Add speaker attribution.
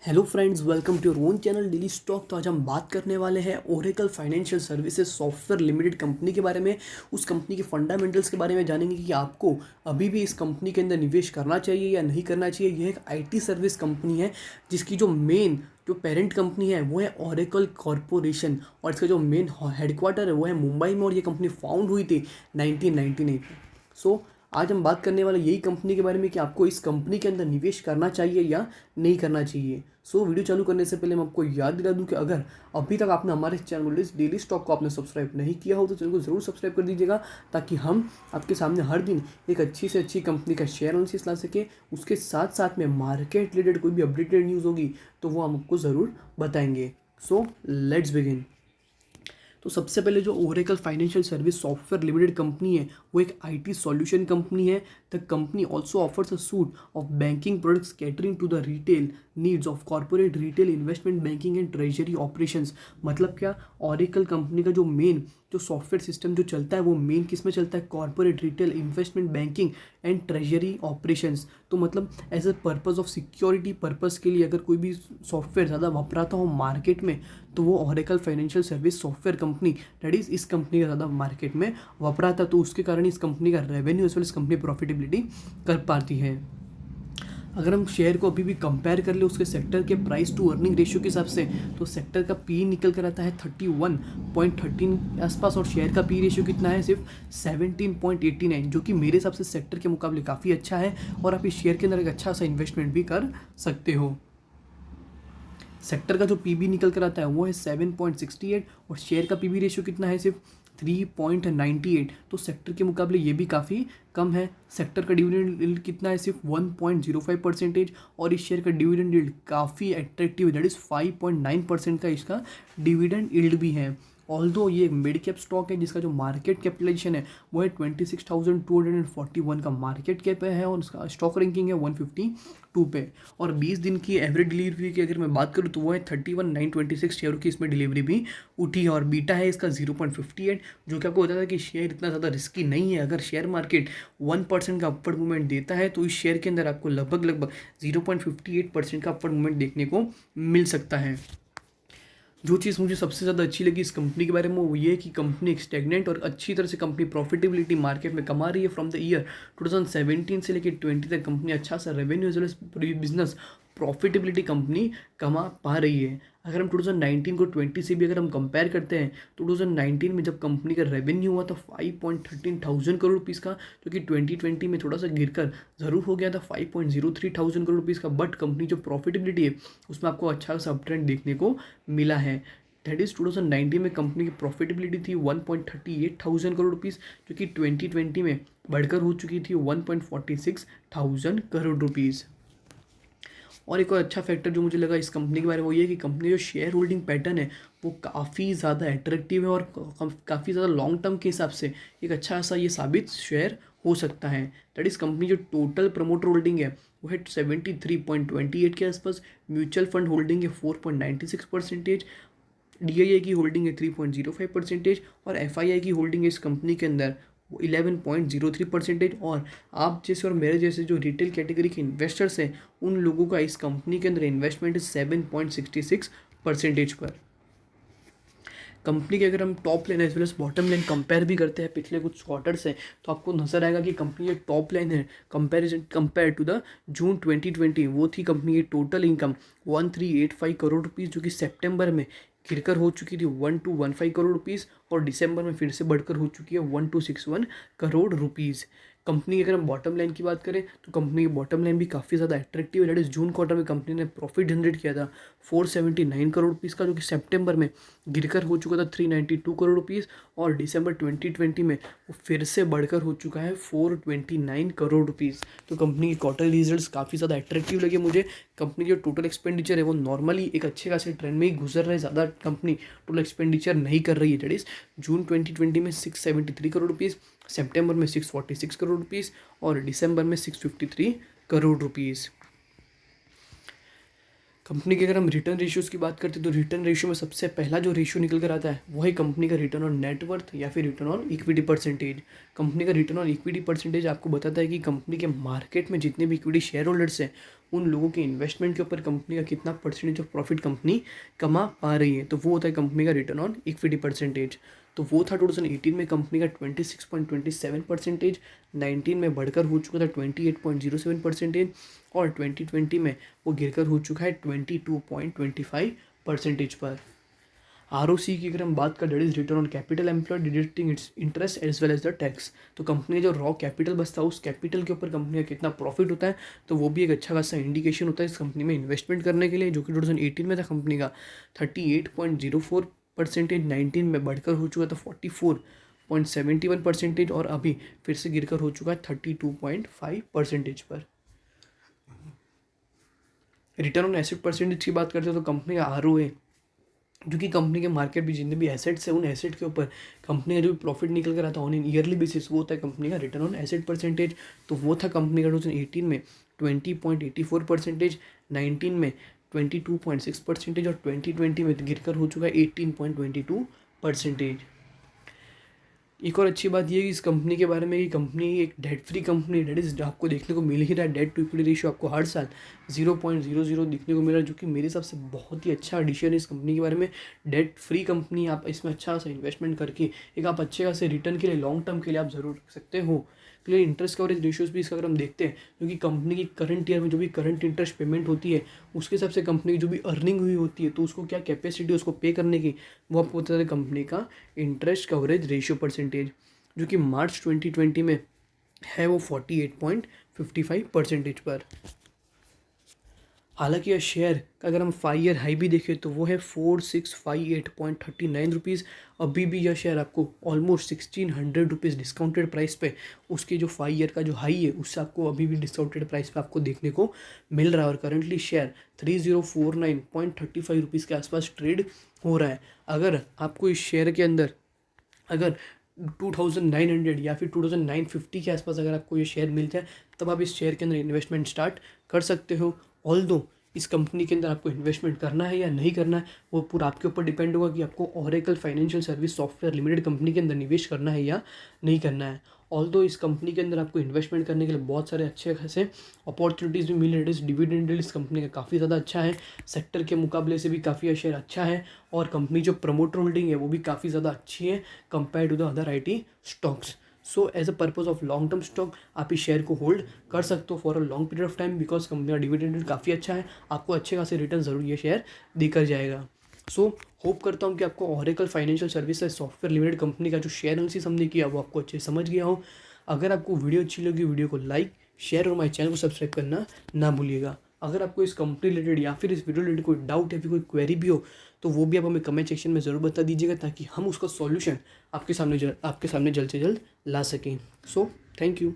Speaker 1: Hello friends, welcome to your own channel daily stock. तो आज हम बात करने वाले हैं Oracle financial services software limited company के बारे में। उस कंपनी के फंडामेंटल्स के बारे में जानेंगे कि आपको अभी भी इस कंपनी के अंदर निवेश करना चाहिए या नहीं करना चाहिए। यह एक आईटी सर्विस कंपनी है जिसकी जो पेरेंट कंपनी है वो है ओरेकल कॉरपोरेशन और इसका जो मेन हेडक्वार्टर है वो है मुंबई में और ये कंपनी फाउंड हुई थी 1998 में। सो आज हम बात करने वाले यही कंपनी के बारे में कि आपको इस कंपनी के अंदर निवेश करना चाहिए या नहीं करना चाहिए। वीडियो चालू करने से पहले मैं आपको याद दिला दूं कि अगर अभी तक आपने हमारे चैनल डेली स्टॉक को आपने सब्सक्राइब नहीं किया हो तो चैनल को ज़रूर सब्सक्राइब कर दीजिएगा, ताकि हम आपके सामने हर दिन एक अच्छी से अच्छी कंपनी का शेयर एनालिसिस ला सके। उसके साथ साथ में मार्केट रिलेटेड कोई भी अपडेटेड न्यूज़ होगी तो वो हम आपको ज़रूर बताएंगे। Let's begin. तो सबसे पहले जो Oracle financial service software limited company है वो एक आईटी सॉल्यूशन कंपनी है। The company also offers a suite of banking products catering to the retail needs of corporate retail investment banking and treasury operations. मतलब क्या, Oracle company का जो software system जो चलता है वो मेन किस में चलता है, corporate retail investment banking and treasury operations. तो मतलब as a purpose of security purpose के लिए अगर कोई भी सॉफ्टवेयर ज़्यादा वपराता हो मार्केट में तो वो Oracle financial service software company that is इस कंपनी का ज़्यादा मार्केट में वपराता, तो उसके कारण इस कंपनी का रेवेन्यू एज वेल इस कंपनी प्रॉफिटेबिलिटी कर पाती है। अगर हम शेयर को अभी भी कंपेयर कर ले उसके सेक्टर के प्राइस टू अर्निंग रेशियो के हिसाब से तो सेक्टर का पी निकल कर आता है 31.13 आसपास और शेयर का पी रेशियो कितना है, सिर्फ 17.89, जो कि मेरे हिसाब से सेक्टर के मुकाबले काफ़ी अच्छा है और आप इस शेयर के अंदर एक अच्छा सा इन्वेस्टमेंट भी कर सकते हो। सेक्टर का जो पीबी निकल कर आता है वो है 7.68 और शेयर का पीबी रेशियो कितना है, सिर्फ 3.98, तो सेक्टर के मुकाबले ये भी काफ़ी कम है। सेक्टर का डिविडेंड यील्ड कितना है, सिर्फ 1.05% और इस शेयर का डिविडेंड यील्ड काफ़ी एट्रैक्टिव है, दैट इज़ 5.9% का इसका डिविडेंड यील्ड भी है। ऑल्दो ये मिड कैप स्टॉक है जिसका जो मार्केट कैपिटलाइजेशन है वो है 26,241 का मार्केट कैप है और उसका स्टॉक रैंकिंग है 152 पे। और 20 दिन की एवरेज डिलीवरी की अगर मैं बात करूँ तो वो है 31,926 शेयर की इसमें डिलीवरी भी उठी है और बीटा है इसका 0.58, जो कि आपको बताता है कि शेयर इतना ज़्यादा रिस्की नहीं है। अगर शेयर मार्केट 1% का अपवर्ड मूवमेंट देता है तो इस शेयर के अंदर आपको लगभग 0.58% का अपवर्ड मूवमेंट देखने को मिल सकता है। जो चीज़ मुझे सबसे ज़्यादा अच्छी लगी इस कंपनी के बारे में वो ये कि कंपनी एक स्टेगनेंट और अच्छी तरह से कंपनी प्रॉफिटेबिलिटी मार्केट में कमा रही है। फ्रॉम द ईयर 2017 से लेकर 20 तक कंपनी अच्छा सा revenue as well as business profitability company कमा पा रही है। अगर हम 2019 को 20 से भी अगर हम कंपेयर करते हैं तो 2019 में जब कंपनी का रेवेन्यू हुआ था 5.13 थाउजेंड करोड़ रुपीज़ का, जो कि 2020 में थोड़ा सा गिरकर ज़रूर हो गया था 5.03 थाउजेंड करोड़ रुपीज़ का, बट कंपनी जो प्रॉफिटेबिलिटी है उसमें आपको अच्छा सा अपट्रेंड देखने को मिला है। दैट इज़ 2019 में कंपनी की प्रॉफिटेबिलिटी थी 1.38 थाउजेंड करोड़ रुपीज़, जो कि 2020 में बढ़कर हो चुकी थी 1.46 थाउजेंड करोड़ रुपीज़। और एक और अच्छा फैक्टर जो मुझे लगा इस कंपनी के बारे में वो ये कि कंपनी जो शेयर होल्डिंग पैटर्न है वो काफ़ी ज़्यादा एट्रैक्टिव है और काफ़ी ज़्यादा लॉन्ग टर्म के हिसाब से एक अच्छा सा ये साबित शेयर हो सकता है। दैट इज़ कंपनी जो टोटल प्रमोटर होल्डिंग है वो है 73.28 के आसपास, म्यूचुअल फंड होल्डिंग है 4.96%, DII की होल्डिंग है 3.05% और FII की होल्डिंग है इस कंपनी के अंदर 11.03%। और आप जैसे और मेरे जैसे जो रिटेल कैटेगरी के इन्वेस्टर्स हैं उन लोगों का इस कंपनी के अंदर इन्वेस्टमेंट 7.66% पर। कंपनी के अगर हम top line as well as bottom line compare भी करते हैं पिछले कुछ क्वार्टर से तो आपको नजर आएगा कि कंपनी की टॉप लाइन है कंपेयर टू द जून 2020 वो थी कंपनी की टोटल इनकम 1385 करोड़ रुपीज़, जो कि सितंबर में गिरकर हो चुकी थी 1215 करोड़ रुपीज़ और दिसंबर में फिर से बढ़कर हो चुकी है 1261 करोड़ रुपीज़। कंपनी की अगर हम बॉटम लाइन की बात करें तो कंपनी की बॉटम लाइन भी काफ़ी ज़्यादा एट्रैक्टिव है। दैट इज़ जून क्वार्टर में कंपनी ने प्रॉफिट जनरेट किया था 479 करोड़ रुपीज़ का, जो कि सितंबर में गिरकर हो चुका था 392 करोड़ रुपीज़ और दिसंबर 2020 में वो फिर से बढ़कर हो चुका है 429 करोड़ रुपीज़। तो कंपनी के क्वार्टरली रिजल्ट्स काफ़ी ज़्यादा एट्रैक्टिव लगे मुझे। कंपनी जो टोटल एक्सपेंडिचर है वो नॉर्मली एक अच्छे खासे ट्रेंड में ही गुजर रहा है, ज़्यादा कंपनी टोटल एक्सपेंडिचर नहीं कर रही है। दैट इज़ जून 2020 में 673 करोड़ रुपीज़, सितंबर में 646 करोड़ रुपीज़ और दिसंबर में 653 करोड़ रुपीज़। कंपनी के अगर हम रिटर्न रेशियोज़ की बात करते हैं तो रिटर्न रेशियो में सबसे पहला जो रेशियो निकल कर आता है वो है कंपनी का रिटर्न ऑन नेटवर्थ या फिर return on equity percentage. Company का रिटर्न ऑन इक्विटी परसेंटेज आपको बताता है कि कंपनी के मार्केट में जितने भी इक्विटी शेयर होल्डर्स हैं उन लोगों के इन्वेस्टमेंट के ऊपर कंपनी का कितना परसेंटेज ऑफ प्रॉफिट कंपनी कमा पा रही है, तो वो होता है कंपनी का रिटर्न ऑन इक्विटी परसेंटेज। तो वो था 2018 में कंपनी का 26.27%, 19 में बढ़कर हो चुका था 28.07% और 2020 में वो गिरकर हो चुका है 22.25% पर। ROC की अगर हम बात करें, debt is return on capital employed deducting its interest as well as the tax. तो कंपनी का जो रॉ कैपिटल बचता है उस कैपिटल के ऊपर कंपनी का कितना प्रॉफिट होता है, तो वो भी एक अच्छा खासा इंडिकेशन होता है इस कंपनी में इन्वेस्टमेंट करने के लिए, जो कि 2018 में था कंपनी का 38.04%, 19 में बढ़कर हो चुका था 44.71% और अभी फिर से गिरकर हो चुका है 32.5% पर। रिटर्न ऑन एसेट परसेंटेज की बात करते हैं तो कंपनी का ROA, जो कि कंपनी के मार्केट में जितने भी एसेट्स हैं उन एसेट के ऊपर कंपनी का जो भी प्रॉफिट निकल कर आता है ऑन एन ईयरली बेसिस, वो होता है कंपनी का रिटर्न ऑन एसेट परसेंटेज। तो वो था कंपनी का 2018 में 20.84%, 19 में 22.6% और 2020 में गिरकर हो चुका है 18.22%। एक और अच्छी बात ये है कि इस कंपनी के बारे में कि कंपनी एक debt free company, debt is आपको देखने को मिल ही रहा है, डेट टू इक्विटी रेशियो आपको हर साल 0.00 दिखने को मिल रहा है, जो कि मेरे हिसाब से बहुत ही अच्छा एडिशन है इस कंपनी के बारे में। डेट फ्री कंपनी, आप इसमें अच्छा सा इन्वेस्टमेंट करके एक आप अच्छे खासे रिटर्न के लिए लॉन्ग टर्म के लिए आप ज़रूर रख सकते हो। क्लियर इंटरेस्ट कवरेज रेशियोज भी इसका अगर हम देखते हैं, क्योंकि कंपनी की करंट ईयर में जो भी करंट इंटरेस्ट पेमेंट होती है उसके हिसाब से कंपनी की जो भी अर्निंग हुई होती है तो उसको क्या कैपेसिटी उसको पे करने की, वो आपको बता है कंपनी का इंटरेस्ट कवरेज रेशियो परसेंटेज, जो कि मार्च 2020 में है वो 48.55% पर। हालांकि यह शेयर का अगर हम 5 ईयर हाई भी देखें तो वो है 4658.39 रुपीज़। अभी भी यह शेयर आपको ऑलमोस्ट 1600 रुपीज़ डिस्काउंटेड प्राइस पे, उसके जो 5 ईयर का जो हाई है उससे आपको अभी भी डिस्काउंटेड प्राइस पे आपको देखने को मिल रहा है। और करंटली शेयर 3049.35 रुपीज़ के आसपास ट्रेड हो रहा है। अगर आपको इस शेयर के अंदर अगर 2900 या फिर 2950 के आसपास अगर आपको ये शेयर मिल जाए, तब आप इस शेयर के अंदर इन्वेस्टमेंट स्टार्ट कर सकते हो। ऑल्दो इस कंपनी के अंदर आपको इन्वेस्टमेंट करना है या नहीं करना है वो पूरा आपके ऊपर डिपेंड होगा कि आपको Oracle financial service software limited company के अंदर निवेश करना है या नहीं करना है। ऑल्दो इस कंपनी के अंदर आपको इन्वेस्टमेंट करने के लिए बहुत सारे अच्छे खासे अपॉर्चुनिटीज़ भी मिल रही है। डिविडेंड इस कंपनी का काफ़ी ज़्यादा अच्छा है, सेक्टर के मुकाबले से भी काफ़ी शेयर अच्छा है, और कंपनी जो प्रमोटर होल्डिंग है वो भी काफ़ी ज़्यादा अच्छी है compare to the other IT stocks. So as a purpose of long term stock आप इस शेयर को होल्ड कर सकते हो for a long period of time, because company का डिविडेंड काफ़ी अच्छा है, आपको अच्छे खासे रिटर्न ज़रूर ये शेयर देकर जाएगा। सो होप करता हूँ कि आपको Oracle financial services software limited company का जो शेयर एनालिसिस हमने किया वो आपको अच्छे समझ गया हो। अगर आपको वीडियो अच्छी लगी, वीडियो को लाइक शेयर और हमारे चैनल को सब्सक्राइब करना ना भूलिएगा। अगर आपको इस कंपनी रिलेटेड या फिर इस वीडियो रिलेटेड कोई डाउट या फिर कोई क्वेरी भी हो तो वो भी आप हमें कमेंट सेक्शन में ज़रूर बता दीजिएगा, ताकि हम उसका सॉल्यूशन आपके सामने जल्द से जल्द ला सकें। So thank you.